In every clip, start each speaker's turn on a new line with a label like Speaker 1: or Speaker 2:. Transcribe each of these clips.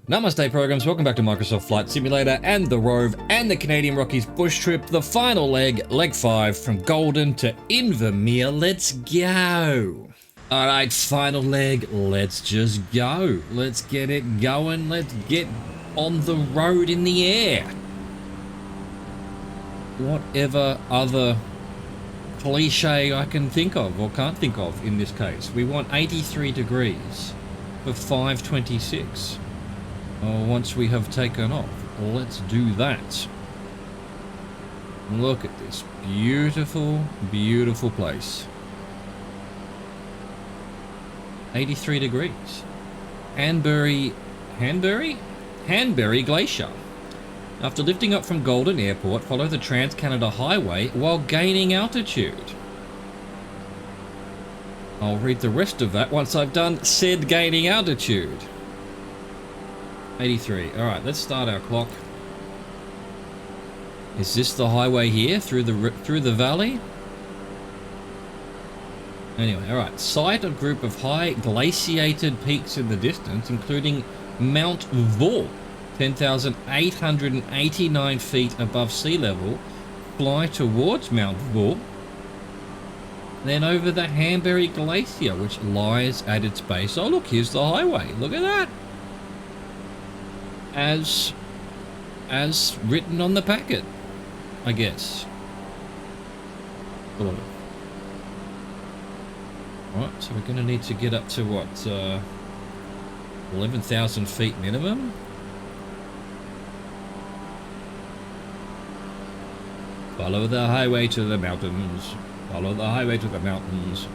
Speaker 1: Namaste programs, welcome back to Microsoft Flight Simulator and the Rove and the Canadian Rockies bush trip, the final leg, leg 5 from Golden to Invermere. Let's go. Alright, final leg, let's just go. Let's get it going, let's get on the road in the air. Whatever other cliche I can think of or can't think of in this case. We want 83 degrees for 526. Once we have taken off, let's do that. Look at this beautiful, beautiful place. 83 degrees. Hanbury Glacier. After lifting up from Golden Airport, follow the Trans-Canada Highway while gaining altitude. I'll read the rest of that once I've done said gaining altitude. 83. Alright, let's start our clock. Is this the highway here through the valley? Anyway, alright. Sight a group of high glaciated peaks in the distance, including Mount Vull, 10,889 feet above sea level. Fly towards Mount Vull. Then over the Hanbury Glacier, which lies at its base. Oh, look, here's the highway. Look at that. As written on the packet, I guess. Right, so we're going to need to get up to what, 11,000 feet minimum? Follow the highway to the mountains. Follow the highway to the mountains.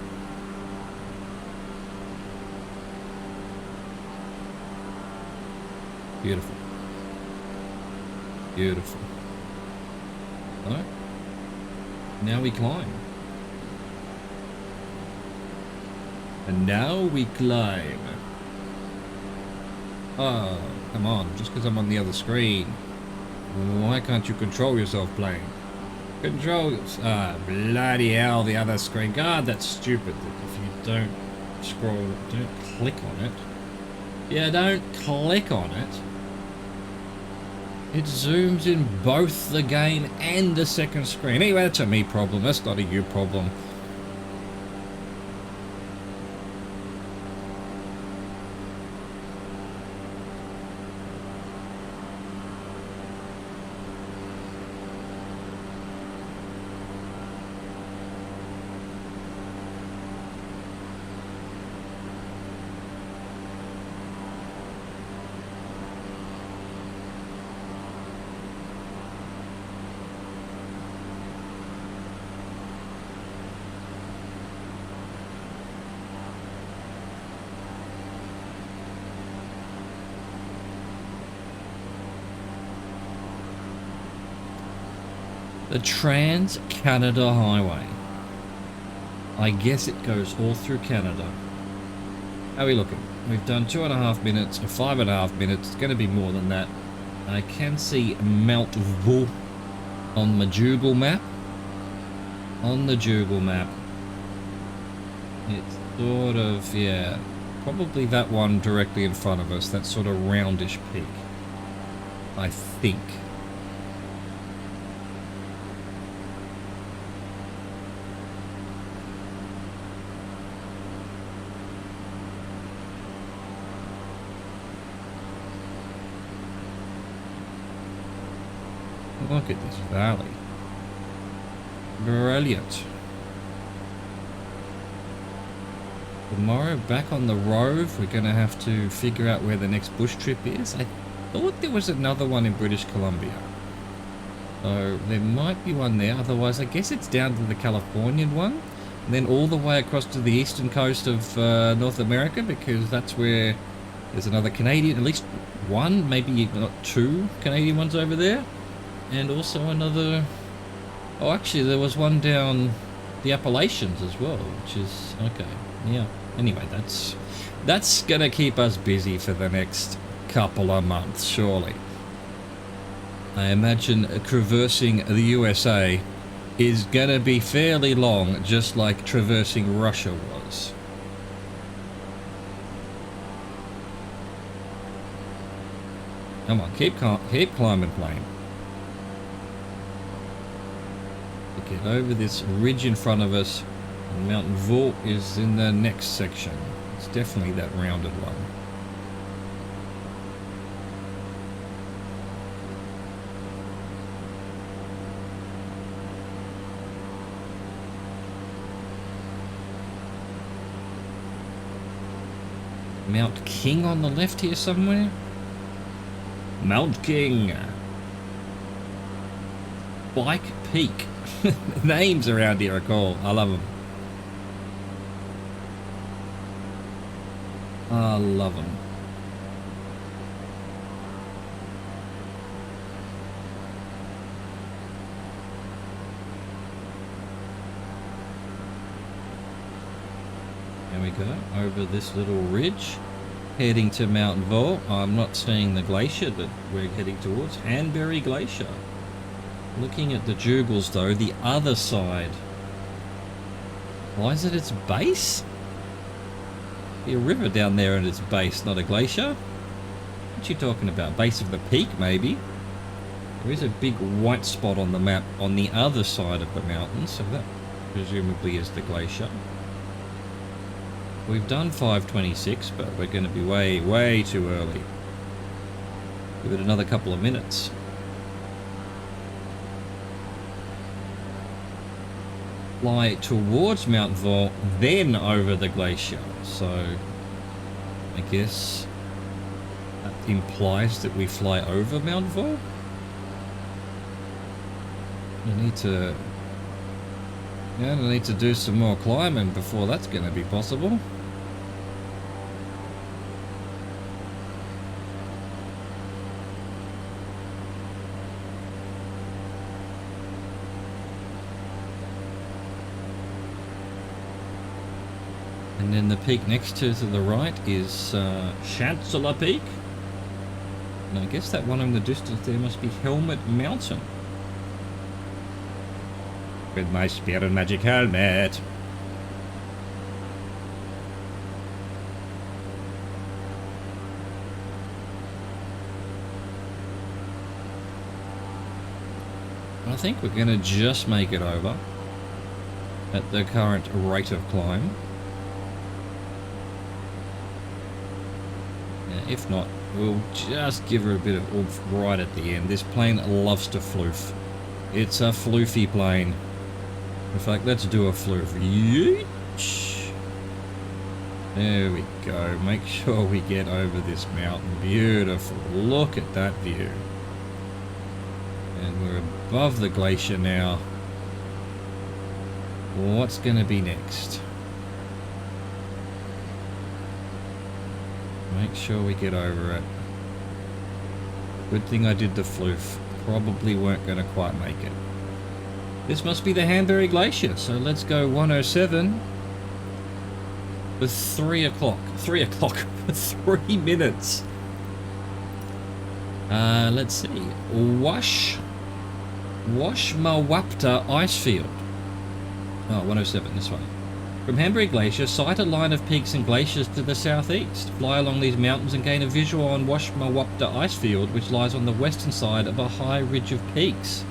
Speaker 1: Beautiful. Beautiful. Alright. Now we climb. And now we climb. Oh, come on. Just because I'm on the other screen. Why can't you control yourself, plane? Control... Ah, bloody hell, the other screen. God, that's stupid. If you don't scroll... Don't click on it. Yeah, don't click on it. It zooms in both the game and the second screen. Anyway, that's a me problem. That's not a you problem. The Trans-Canada Highway. I guess it goes all through Canada. How are we looking? We've done 2.5 minutes, 5.5 minutes. It's going to be more than that. I can see Mount Vull on the Google map. On the Google map. It's sort of, yeah, probably that one directly in front of us. That sort of roundish peak. I think. Look at this valley. Brilliant. Tomorrow, back on the Rove, we're going to have to figure out where the next bush trip is. I thought there was another one in British Columbia. So there might be one there. Otherwise, I guess it's down to the Californian one. And then all the way across to the eastern coast of North America, because that's where there's another Canadian, at least one, maybe not two Canadian ones over there. And also another... Oh, actually, there was one down the Appalachians as well, which is... Okay, yeah. Anyway, that's gonna keep us busy for the next couple of months, surely. I imagine traversing the USA is gonna be fairly long, just like traversing Russia was. Come on, keep climbing, plane. To get over this ridge in front of us, and Mount Vault is in the next section. It's definitely that rounded one. Mount King on the left here somewhere? Mount King. Bike Peak. Names around here are cool. I love them. I love them. There we go, over this little ridge, heading to Mount Vault. I'm not seeing the glacier that we're heading towards, Hanbury Glacier. Looking at the Jugles though, the other side. Why is it its base? Be a river down there at its base, not a glacier. What you talking about? Base of the peak, maybe? There is a big white spot on the map on the other side of the mountain, so that presumably is the glacier. We've done 5:26, but we're going to be way too early. Give it another couple of minutes. Fly towards Mount Vault, then over the glacier. So I guess that implies that we fly over Mount Vault. I need to do some more climbing before that's going to be possible. And then the peak next to the right is Chancellor Peak. And I guess that one in the distance there must be Helmet Mountain. With my spear and magic helmet. I think we're going to just make it over at the current rate of climb. If not, we'll just give her a bit of oomph right at the end. This plane loves to floof. It's a floofy plane. In fact, let's do a floof. Yeesh. There we go. Make sure we get over this mountain. Beautiful. Look at that view. And we're above the glacier now. What's going to be next? Make sure we get over it. Good thing I did the floof. Probably weren't going to quite make it. This must be the Hanbury Glacier, so let's go 107 with 3 o'clock. 3 o'clock for 3 minutes. Let's see. Washmawapta Icefield. Oh, 107, this way. From Hanbury Glacier, sight a line of peaks and glaciers to the southeast. Fly along these mountains and gain a visual on Washmawapta Icefield, which lies on the western side of a high ridge of peaks.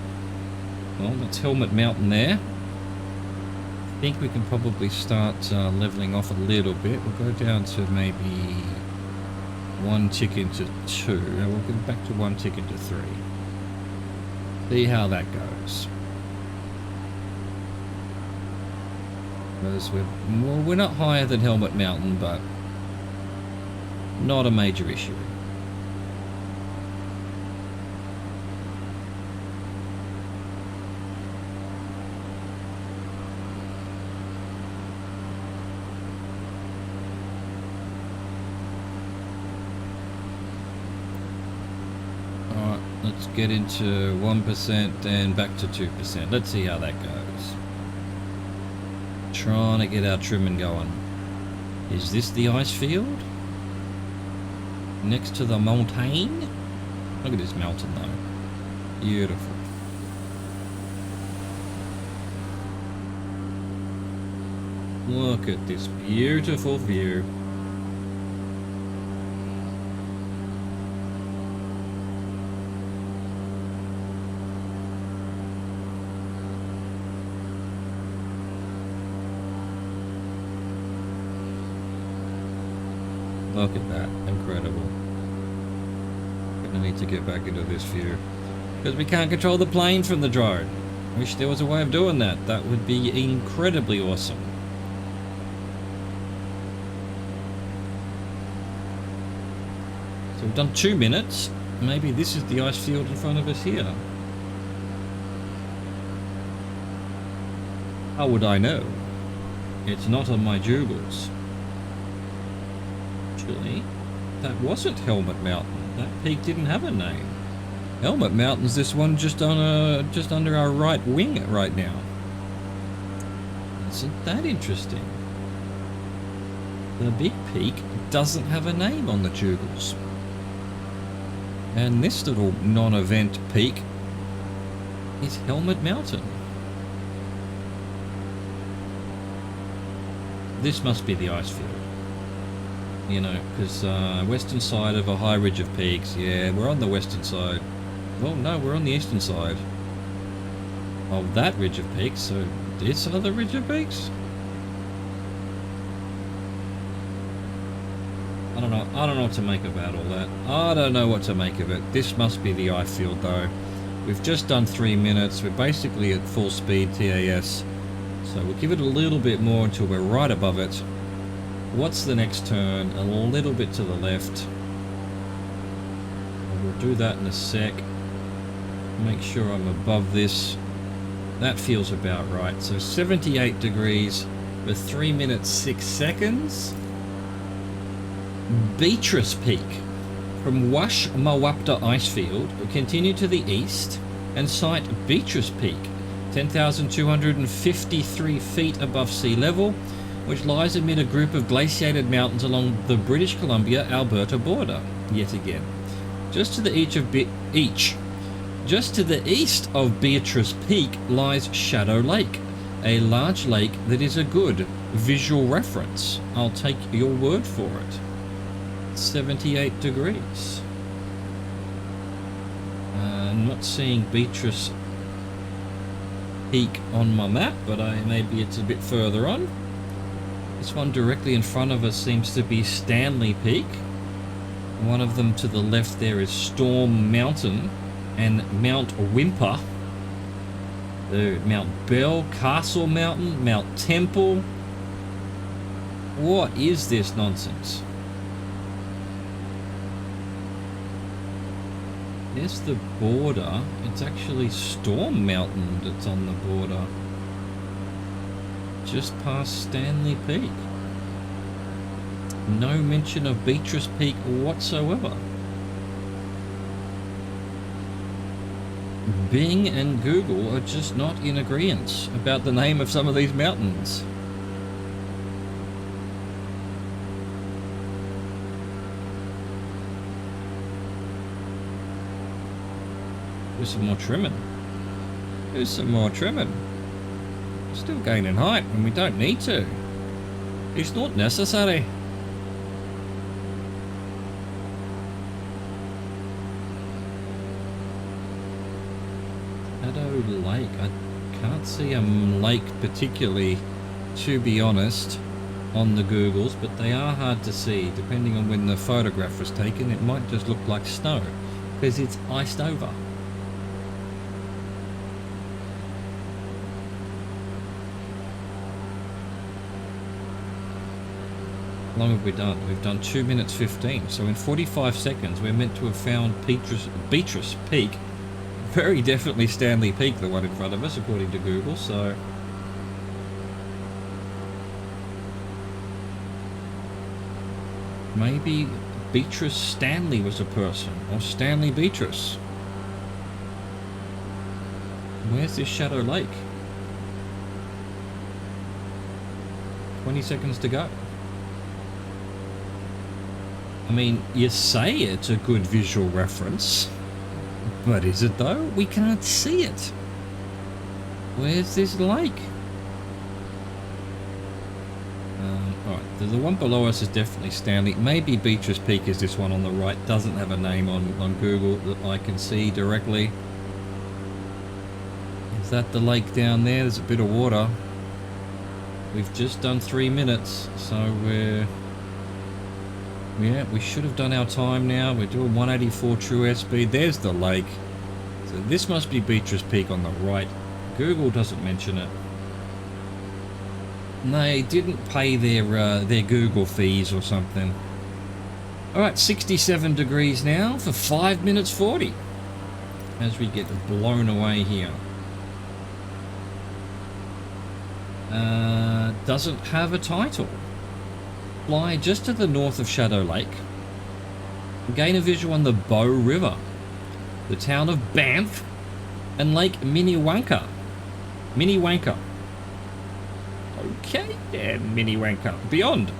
Speaker 1: Well, that's Helmet Mountain there. I think we can probably start leveling off a little bit. We'll go down to maybe 1 tick into 2. And we'll get back to 1 tick into 3. See how that goes. Because we're not higher than Helmet Mountain, but not a major issue. Alright, let's get into 1% and back to 2%. Let's see how that goes. Trying to get our trimming going. Is this the ice field? Next to the mountain? Look at this mountain though. Beautiful. Look at this beautiful view. Look at that. Incredible. Gonna need to get back into this view. Because we can't control the plane from the drone. Wish there was a way of doing that. That would be incredibly awesome. So we've done 2 minutes. Maybe this is the ice field in front of us here. How would I know? It's not on my jugles. Actually, that wasn't Helmet Mountain. That peak didn't have a name. Helmet Mountain's this one just under our right wing right now. Isn't that interesting? The big peak doesn't have a name on the jugles. And this little non-event peak is Helmet Mountain. This must be the ice field. You know, because western side of a high ridge of peaks. Yeah, we're on the western side. Well, no, we're on the eastern side of that ridge of peaks. So this other ridge of peaks? I don't know what to make about all that. I don't know what to make of it. This must be the ice field though. We've just done 3 minutes. We're basically at full speed TAS. So we'll give it a little bit more until we're right above it. What's the next turn? A little bit to the left. We'll do that in a sec. Make sure I'm above this. That feels about right. So 78 degrees for 3 minutes 6 seconds. Beatrice Peak. From Wash Mawapta Icefield, we continue to the east and sight Beatrice Peak, 10,253 feet above sea level, which lies amid a group of glaciated mountains along the British Columbia-Alberta border, yet again. Just to the east of Beatrice Peak lies Shadow Lake, a large lake that is a good visual reference. I'll take your word for it. 78 degrees. Not seeing Beatrice Peak on my map, but maybe it's a bit further on. This one directly in front of us seems to be Stanley Peak. One of them to the left there is Storm Mountain and Mount Whymper. Mount Bell, Castle Mountain, Mount Temple. What is this nonsense? There's the border. It's actually Storm Mountain that's on the border. Just past Stanley Peak. No mention of Beatrice Peak whatsoever. Bing and Google are just not in agreement about the name of some of these mountains. Do some more trimming. Do some more trimming. We're still gaining height when we don't need to. It's not necessary. Shadow Lake. I can't see a lake particularly, to be honest, on the Googles, but they are hard to see. Depending on when the photograph was taken, it might just look like snow because it's iced over. How long have we done? We've done 2 minutes 15. So in 45 seconds, we're meant to have found Beatrice Peak. Very definitely Stanley Peak, the one in front of us, according to Google. So maybe Beatrice Stanley was a person, or Stanley Beatrice. Where's this Shadow Lake? 20 seconds to go. I mean, you say it's a good visual reference, but is it though? We can't see it. Where's this lake? Alright, the one below us is definitely Stanley. Maybe Beatrice Peak is this one on the right. Doesn't have a name on Google that I can see directly. Is that the lake down there? There's a bit of water. We've just done 3 minutes, so we're Yeah, we should have done our time now. We're doing 184 true airspeed. There's the lake. So this must be Beatrice Peak on the right. Google doesn't mention it. They didn't pay their Google fees or something. Alright, 67 degrees now for 5 minutes 40. As we get blown away here. Doesn't have a title. Fly just to the north of Shadow Lake. Gain a visual on the Bow River, the town of Banff, and Lake Minnewanka. Minnewanka. Okay, yeah, Minnewanka. Beyond.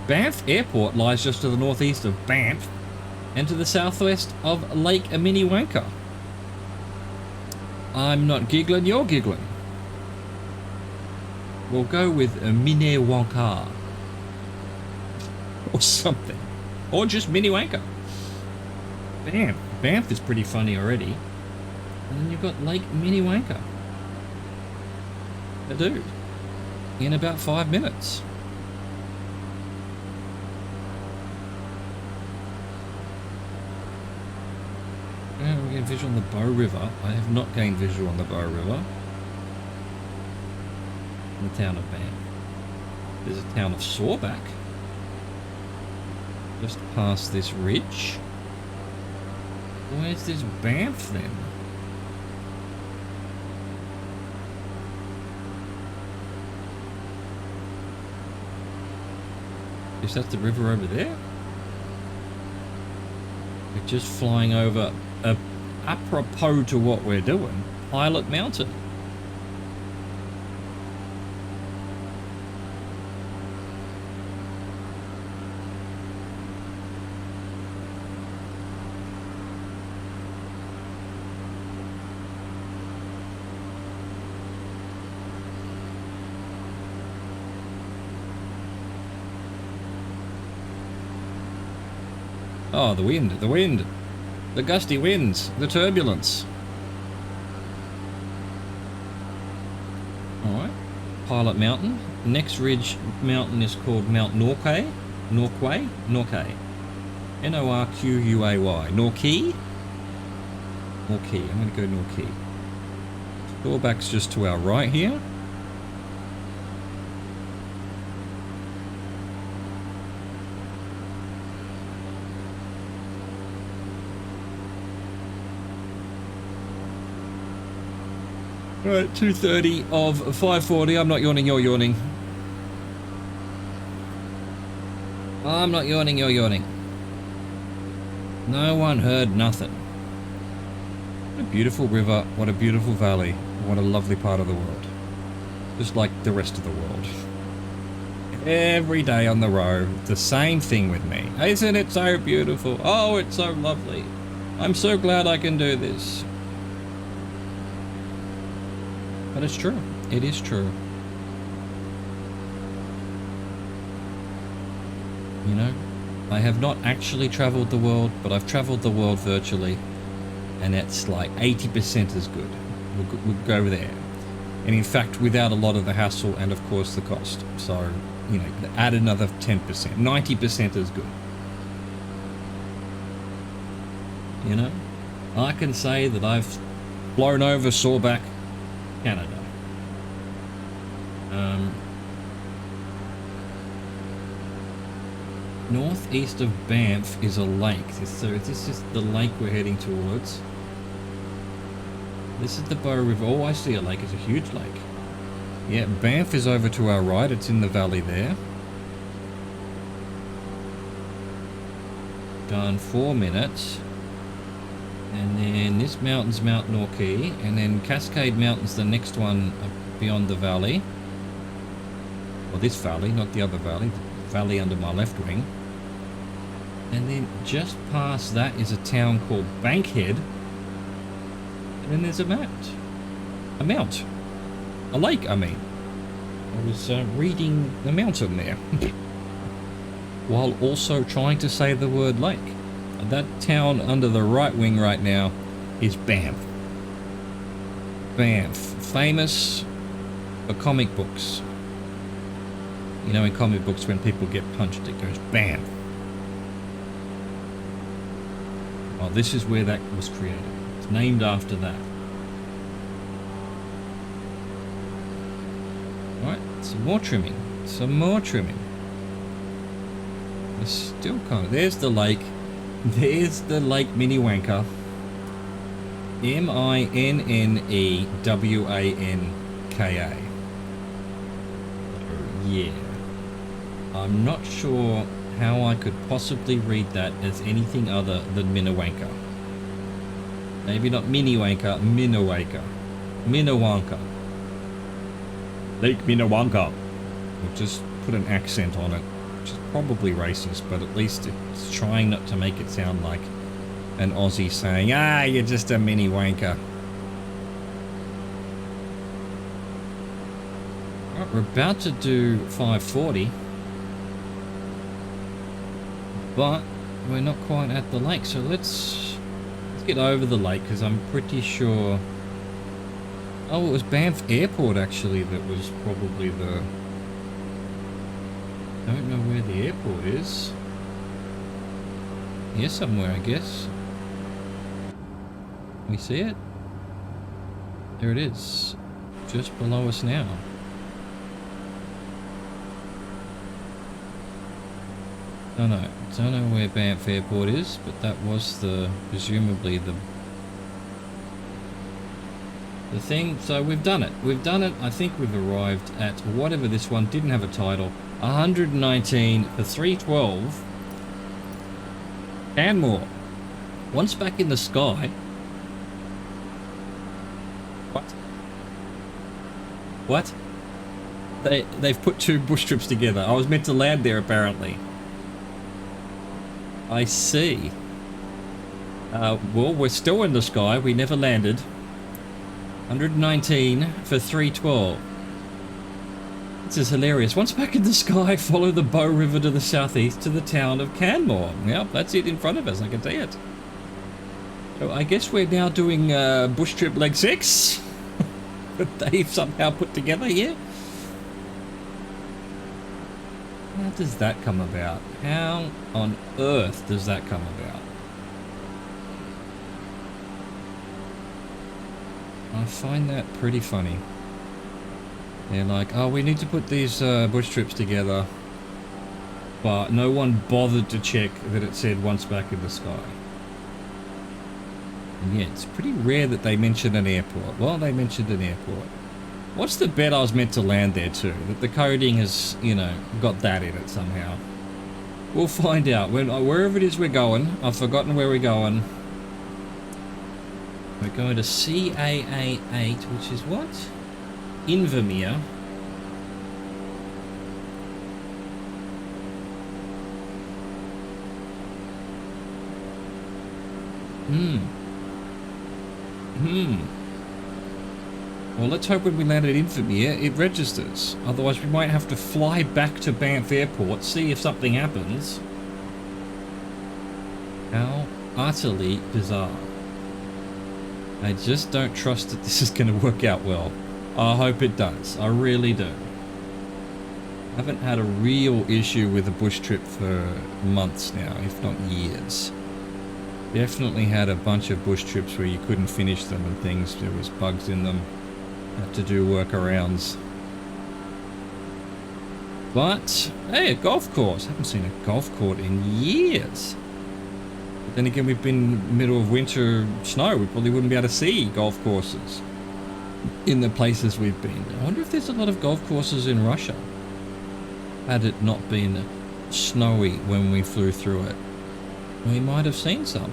Speaker 1: Banff Airport lies just to the northeast of Banff and to the southwest of Lake Minnewanka. I'm not giggling, you're giggling. We'll go with Minnewanka. Or something. Or just Minnewanka. Banff. Banff is pretty funny already. And then you've got Lake Minnewanka. A dude. In about 5 minutes. Now we're getting visual on the Bow River. I have not gained visual on the Bow River. In the town of Banff. There's a town of Sawback. Just past this ridge. Where's this Banff then? Is that the river over there? We're just flying over, apropos to what we're doing, Pilot Mountain. Oh, the wind, the gusty winds, the turbulence. Alright, Pilot Mountain. Next ridge mountain is called Mount Norquay. Norquay? N-O-R-Q-U-A-Y. Norquay? Norquay, I'm going to go Norquay. Sawback's just to our right here. Right, 2:30 of 5:40. I'm not yawning, you're yawning. I'm not yawning, you're yawning. No one heard nothing. What a beautiful river, what a beautiful valley, what a lovely part of the world. Just like the rest of the world. Every day on the road, the same thing with me. Isn't it so beautiful? Oh, it's so lovely. I'm so glad I can do this. But it's true. It is true. You know, I have not actually traveled the world, but I've traveled the world virtually, and it's like 80% as good. We'll go there. And in fact, without a lot of the hassle and of course the cost. So, you know, add another 10%, 90% as good. You know, I can say that I've flown over Sawback, Canada. Northeast of Banff is a lake. So this is the lake we're heading towards. This is the Bow River. Oh, I see a lake. It's a huge lake. Yeah, Banff is over to our right. It's in the valley there. Done 4 minutes. And then this mountain's Mount Norquay. And then Cascade Mountain's the next one beyond the valley. Well, this valley, not the other valley. The valley under my left wing. And then just past that is a town called Bankhead. And then there's a mount. A lake, I mean. I was reading the mountain there. While also trying to say the word lake. That town under the right wing right now is Banff. Banff. Famous for comic books. You know, in comic books when people get punched, it goes Banff. Oh, this is where that was created. It's named after that. Alright, some more trimming. Some more trimming. It's still kind of... There's the lake. There's the Lake Minnewanka. Minnewanka. Yeah. I'm not sure how I could possibly read that as anything other than Minnewanka. Maybe not Minnewanka, Minnewanka. Minnewanka. Lake Minnewanka. We'll just put an accent on it, which is probably racist, but at least it's trying not to make it sound like an Aussie saying, ah, you're just a Minnewanka. Right, we're about to do 540. But we're not quite at the lake, so let's get over the lake, because I'm pretty sure... Oh, it was Banff Airport, actually, that was probably the... I don't know where the airport is. Here somewhere, I guess. Can we see it? There it is. Just below us now. Don't know where Banff Airport is, but that was presumably the thing. So we've done it. I think we've arrived at whatever this one didn't have a title. 119 for 312. Canmore. Once back in the sky. What? They've put two bush trips together. I was meant to land there apparently. I see. Well, we're still in the sky. We never landed. 119 for 312. This is hilarious. Once back in the sky, follow the Bow River to the southeast to the town of Canmore. Yep, that's it in front of us. I can see it. So I guess we're now doing bush trip leg 6 that they've somehow put together here. How does that come about? How on earth does that come about? I find that pretty funny. They're like, oh, we need to put these bush trips together, but no one bothered to check that it said once back in the sky. And yeah, it's pretty rare that they mention an airport. Well, they mentioned an airport. What's the bet I was meant to land there too? That the coding has, you know, got that in it somehow. We'll find out. Wherever it is we're going, I've forgotten where we're going. We're going to CAA 8, which is what? Invermere. Well, let's hope when we land at Invermere, it registers. Otherwise, we might have to fly back to Banff Airport, see if something happens. How utterly bizarre. I just don't trust that this is going to work out well. I hope it does. I really do. I haven't had a real issue with a bush trip for months now, if not years. Definitely had a bunch of bush trips where you couldn't finish them and things. There was bugs in them. Had to do workarounds. But, hey, a golf course. I haven't seen a golf course in years. But then again, we've been middle of winter snow. We probably wouldn't be able to see golf courses in the places we've been. I wonder if there's a lot of golf courses in Russia. Had it not been snowy when we flew through it, we might have seen some.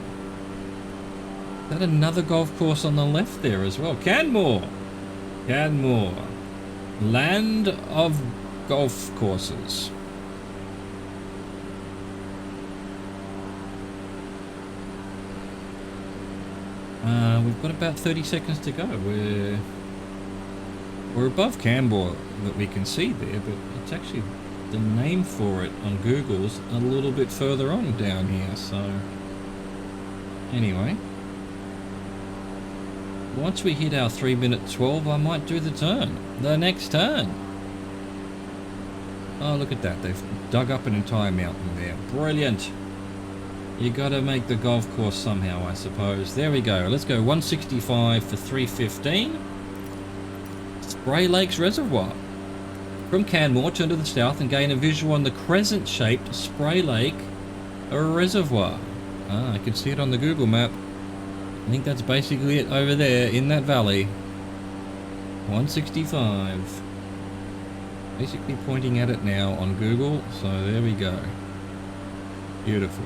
Speaker 1: Is that another golf course on the left there as well? Canmore! Canmore. Land of golf courses. We've got about 30 seconds to go. We're above Canmore that we can see there, but it's actually the name for it on Google's a little bit further on down here, so anyway. Once we hit our 3:12, I might do the turn. The next turn. Oh, look at that. They've dug up an entire mountain there. Brilliant. You gotta make the golf course somehow, I suppose. There we go. Let's go 165 for 315. Spray Lakes Reservoir. From Canmore, turn to the south and gain a visual on the crescent-shaped Spray Lake Reservoir. Ah, I can see it on the Google map. I think that's basically it over there in that valley. 165. Basically pointing at it now on Google, so there we go. Beautiful.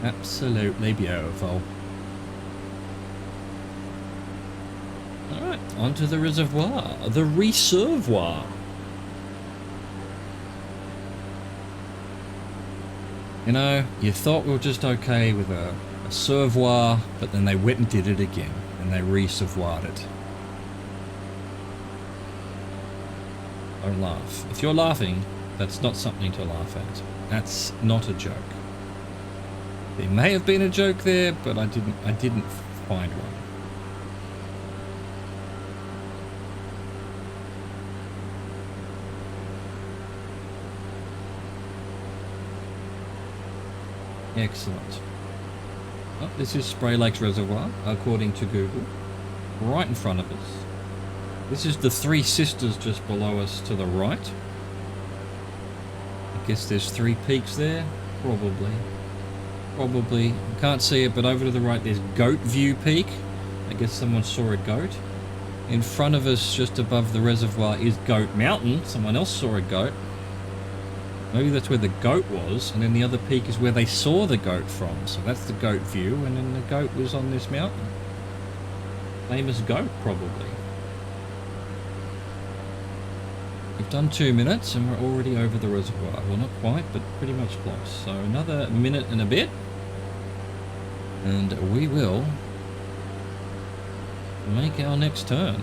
Speaker 1: Absolutely beautiful. Alright, onto the reservoir. The reservoir. You know, you thought we were just okay with a servoir, but then they went and did it again, and they reservoired it. Don't laugh. If you're laughing, that's not something to laugh at. That's not a joke. There may have been a joke there, but I didn't find one. Excellent. Oh, this is Spray Lakes Reservoir, according to Google. Right in front of us. This is the Three Sisters just below us to the right. I guess there's 3 peaks there. Probably. Probably. Can't see it, but over to the right there's Goat View Peak. I guess someone saw a goat. In front of us, just above the reservoir, is Goat Mountain. Someone else saw a goat. Maybe that's where the goat was, and then the other peak is where they saw the goat from. So that's the goat view, and then the goat was on this mountain. Famous goat, probably. We've done 2 minutes, and we're already over the reservoir. Well, not quite, but pretty much close. So another minute and a bit, and we will make our next turn.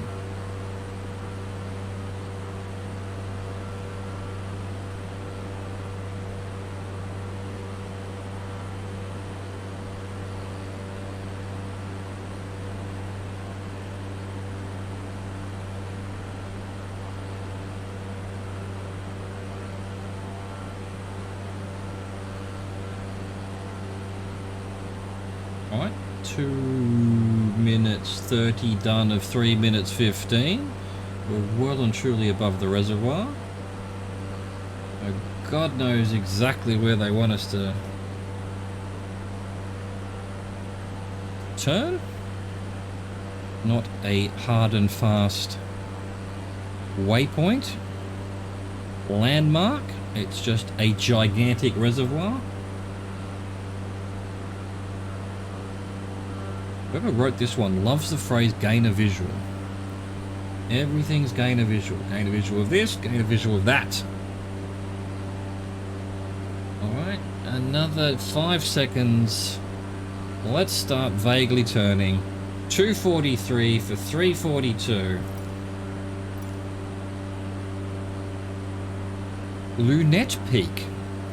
Speaker 1: Alright, 2 minutes 30 done of 3 minutes 15. We're well and truly above the reservoir. God knows exactly where they want us to turn. Not a hard and fast waypoint, landmark. It's just a gigantic reservoir. Whoever wrote this one loves the phrase gain a visual. Everything's gain a visual. Gain a visual of this, gain a visual of that. Alright, another 5 seconds. Let's start vaguely turning. 243 for 342. Lunette Peak.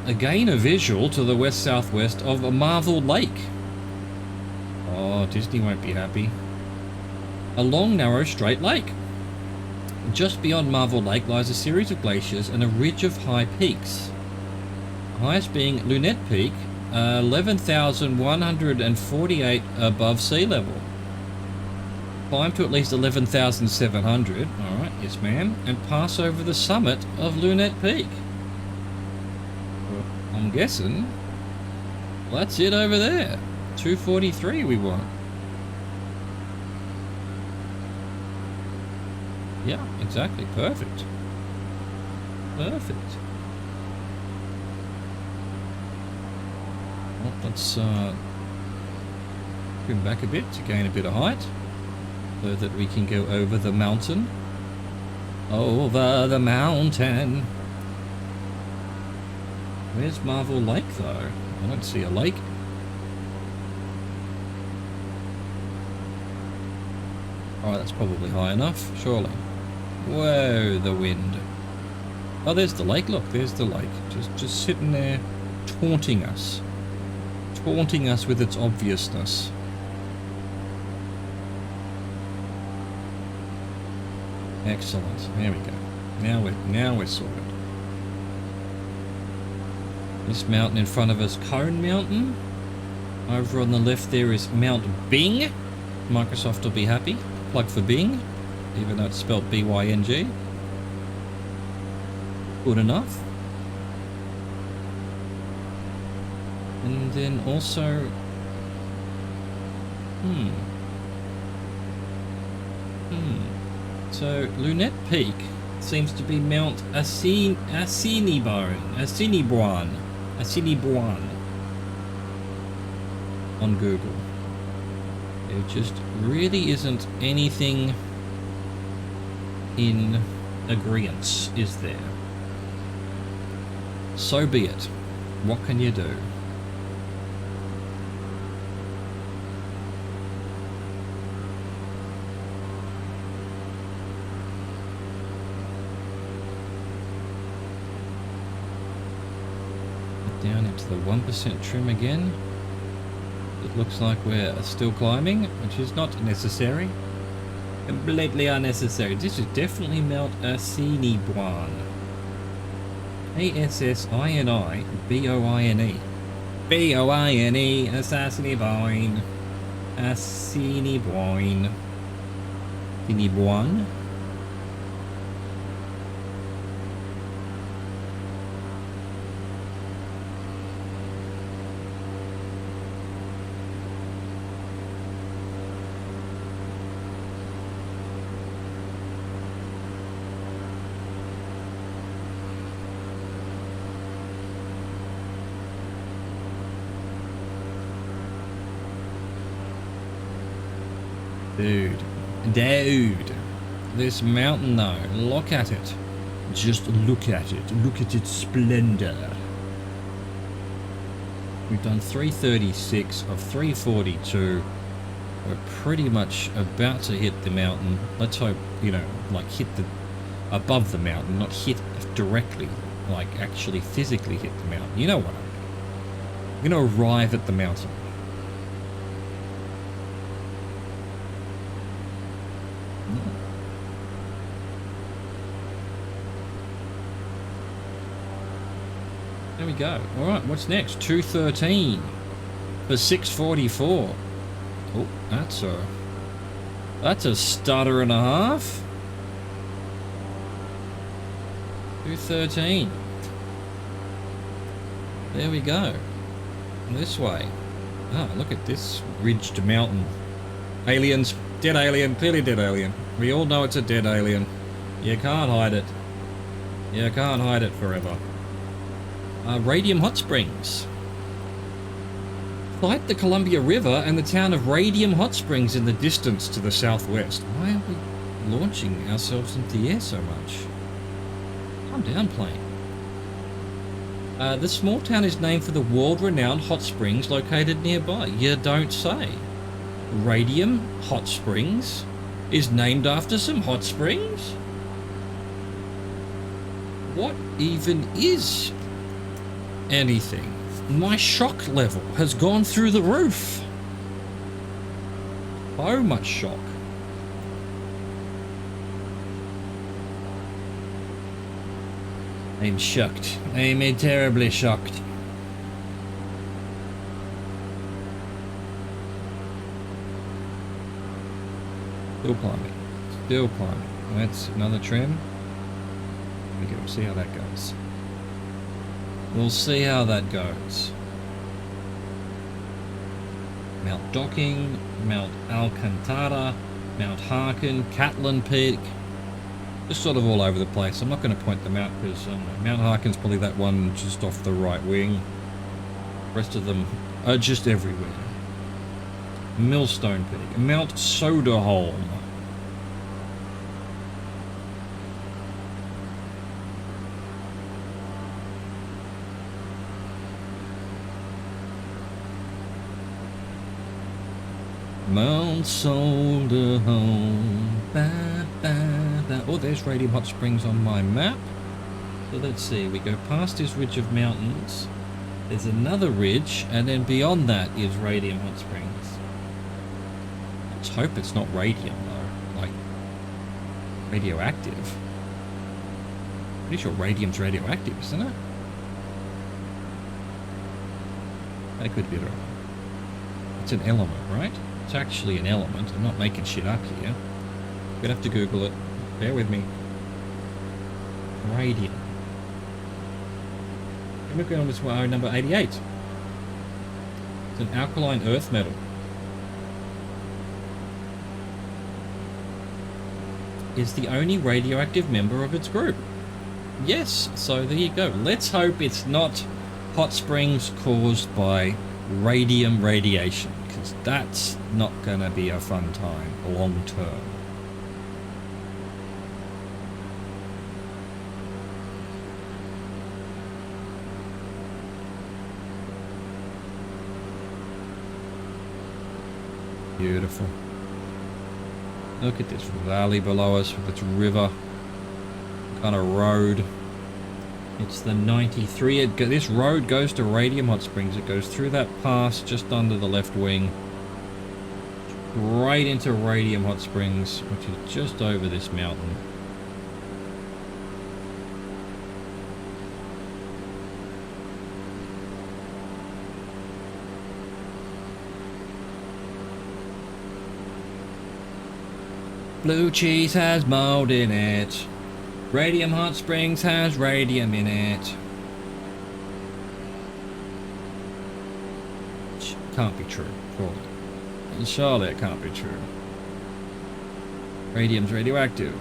Speaker 1: Again a visual to the west-southwest of a Marvel Lake. Oh, Disney won't be happy. A long, narrow, straight lake. Just beyond Marvel Lake lies a series of glaciers and a ridge of high peaks. Highest being Lunette Peak, 11,148 above sea level. Climb to at least 11,700. Alright, yes ma'am. And pass over the summit of Lunette Peak. Well, I'm guessing that's it over there. 243 we want. Yeah, exactly. Perfect. Perfect. Well, let's trim back a bit to gain a bit of height so that we can go over the mountain. Over the mountain. Where's Marvel Lake though? I don't see a lake. Alright, that's probably high enough, surely. Whoa, the wind. Oh, there's the lake. Look, there's the lake. Just sitting there, taunting us. Taunting us with its obviousness. Excellent. There we go. Now we're sorted. This mountain in front of us, Cone Mountain. Over on the left there is Mount Bing. Microsoft will be happy. Plug for Bing, even though it's spelled B-Y-N-G. Good enough. And then also... So, Lunette Peak seems to be Mount Assiniboine on Google. There just really isn't anything in agreement, is there? So be it. What can you do? Down into the 1% trim again. It looks like we're still climbing, which is not necessary. Completely unnecessary. This is definitely Mount Assiniboine. A-S-S-I-N-I-B-O-I-N-E. B-O-I-N-E, Assiniboine. Assiniboine. Assiniboine. Dude, this mountain though, look at it. Just look at it. Look at its splendor. We've done 336 of 342. We're pretty much about to hit the mountain. Let's hope, you know, like hit the above the mountain, not hit directly, like actually physically hit the mountain. You know what I mean? We're gonna arrive at the mountain. There we go. All right, what's next? 213 for 644. Oh, that's a stutter and a half. 213. There we go. This way. Ah, look at this ridged mountain. Aliens. Dead alien. Clearly dead alien. We all know it's a dead alien. You can't hide it. You can't hide it forever. Radium Hot Springs. Sight the Columbia River and the town of Radium Hot Springs in the distance to the southwest. Why are we launching ourselves into the air so much? Calm down, plane. The small town is named for the world-renowned hot springs located nearby. You don't say. Radium Hot Springs is named after some hot springs? What even is anything? My shock level has gone through the roof. So much shock. I'm shocked. I'm terribly shocked. Still climbing. Still climbing. That's another trim. We'll see how that goes. We'll see how that goes. Mount Docking, Mount Alcantara, Mount Harkin, Catlin Peak. Just sort of all over the place. I'm not going to point them out because Mount Harkin's probably that one just off the right wing. The rest of them are just everywhere. Millstone Peak, Mount Soderholm. Mount Soderholm. Ba, ba, ba. Oh, there's Radium Hot Springs on my map. So let's see, we go past this ridge of mountains. There's another ridge, and then beyond that is Radium Hot Springs. Let's hope it's not radium though, like radioactive. Pretty sure radium's radioactive, isn't it? I could be wrong. It's an element, right? It's actually an element. I'm not making shit up here. I'm gonna have to Google it. Bear with me. Radium. Chemical elements are number 88. It's an alkaline earth metal. Is the only radioactive member of its group. Yes, so there you go. Let's hope it's not hot springs caused by radium radiation, because that's not going to be a fun time long term. Beautiful. Look at this valley below us with its river kind of road. It's the 93. This road goes to Radium Hot Springs. It goes through that pass just under the left wing, right into Radium Hot Springs, which is just over this mountain. Blue cheese has mold in it. Radium Hot Springs has radium in it. Can't be true, surely. Surely it can't be true. Radium's radioactive.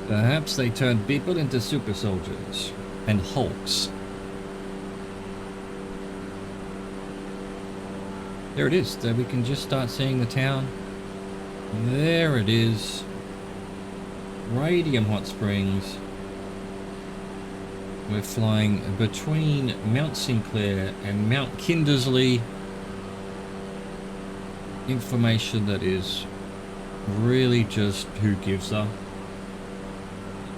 Speaker 1: Perhaps they turned people into super soldiers and hulks. There it is. There we can just start seeing the town. There it is. Radium Hot Springs. We're flying between Mount Sinclair and Mount Kindersley. Information that is really just who gives a.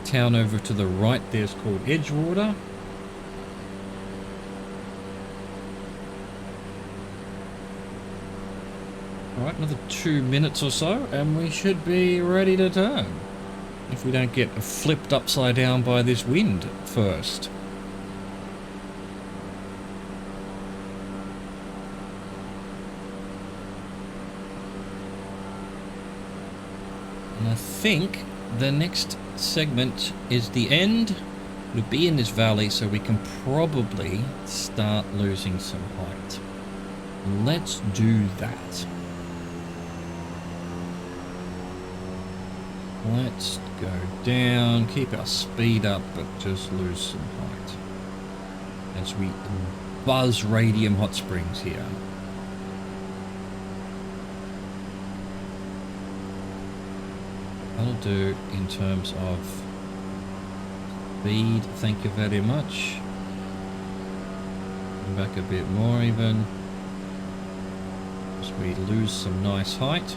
Speaker 1: Town over to the right there's called Edgewater. Alright, another 2 minutes or so, and we should be ready to turn. If we don't get flipped upside down by this wind first. And I think the next segment is the end. We'll be in this valley, so we can probably start losing some height. Let's do that. Let's go down, keep our speed up, but just lose some height as we buzz Radium Hot Springs here. That'll do in terms of speed, thank you very much. Back a bit more even, as we lose some nice height.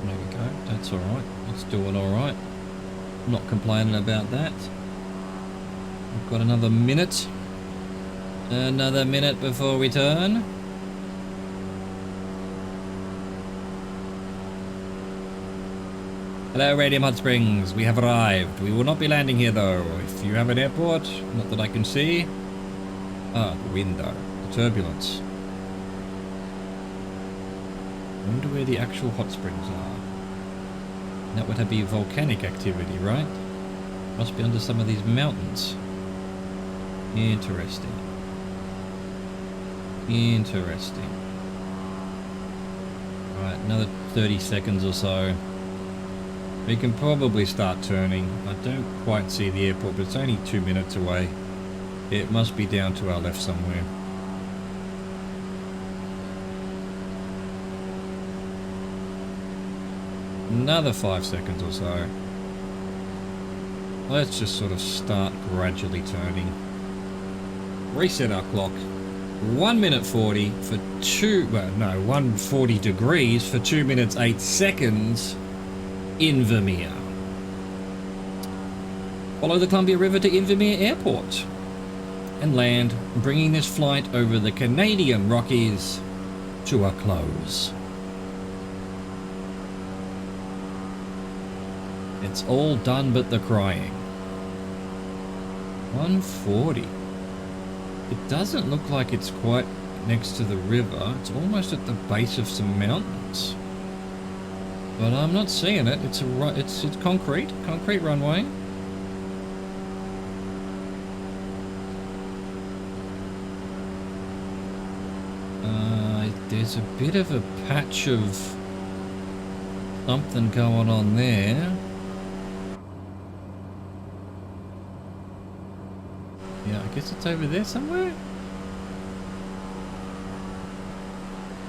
Speaker 1: There we go, that's alright, it's doing alright. Not complaining about that. We've got another minute. Another minute before we turn. Hello, Radium Hot Springs. We have arrived. We will not be landing here, though. If you have an airport, not that I can see. Ah, the wind, though. The turbulence. I wonder where the actual hot springs are. That would be volcanic activity, right? Must be under some of these mountains. Interesting. Interesting. Right, another 30 seconds or so. We can probably start turning. I don't quite see the airport, but it's only 2 minutes away. It must be down to our left somewhere. Another 5 seconds or so. Let's just sort of start gradually turning. Reset our clock. 1 minute 40 for 140 degrees for 2 minutes 8 seconds. Invermere. Follow the Columbia River to Invermere Airport and land, bringing this flight over the Canadian Rockies to a close. It's all done but the crying. 140. It doesn't look like it's quite next to the river. It's almost at the base of some mountains. But I'm not seeing it. It's concrete runway. There's a bit of a patch of something going on there. Yeah, I guess it's over there somewhere.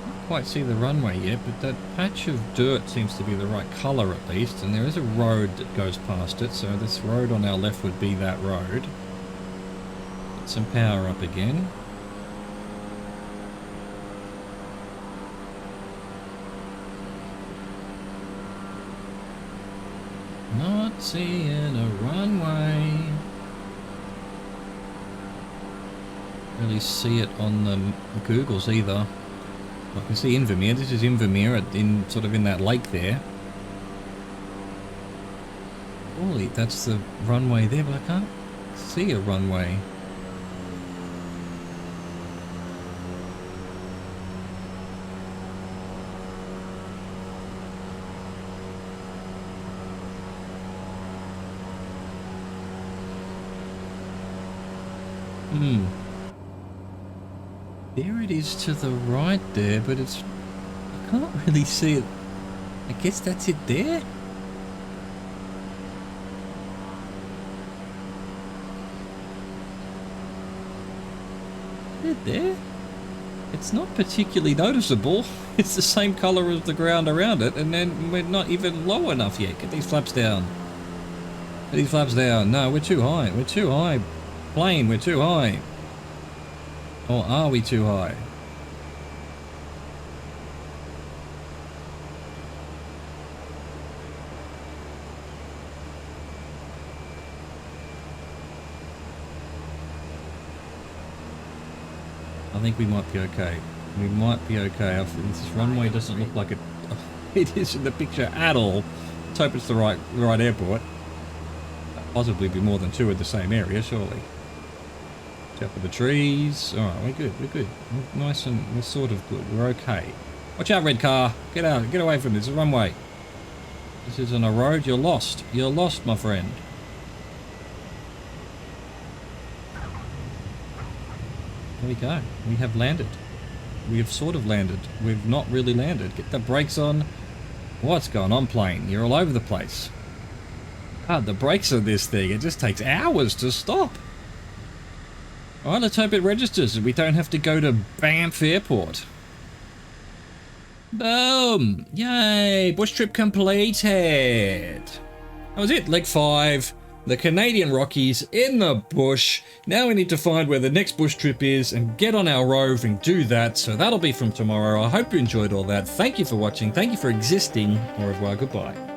Speaker 1: Can't quite see the runway yet, but that patch of dirt seems to be the right colour at least, and there is a road that goes past it, so this road on our left would be that road. Get some power up again. Not seeing a runway. Really see it on the Googles either. I can see Invermere. This is Invermere in that lake there. Holy, that's the runway there, but I can't see a runway. There it is to the right there, but I can't really see it. I guess that's it there? Is it there? It's not particularly noticeable. It's the same colour as the ground around it, and then we're not even low enough yet. Get these flaps down. Get these flaps down. No, we're too high. We're too high. Plane, we're too high. Or are we too high? I think we might be okay. We might be okay. This runway doesn't look like it is in the picture at all. Let's hope it's the right airport. Possibly be more than two in the same area, surely. Top of the trees. Alright, we're good, we're good. We're nice and we're sort of good. We're okay. Watch out, red car. Get out, get away from this. It's a runway. This isn't a road. You're lost. You're lost, my friend. There we go. We have landed. We have sort of landed. We've not really landed. Get the brakes on. What's going on, plane? You're all over the place. God, the brakes on this thing. It just takes hours to stop. Alright, let's hope it registers and we don't have to go to Banff Airport. Boom! Yay! Bush trip completed! That was it, leg 5. The Canadian Rockies in the bush. Now we need to find where the next bush trip is and get on our Rove and do that. So that'll be from tomorrow. I hope you enjoyed all that. Thank you for watching. Thank you for existing. Au revoir, goodbye.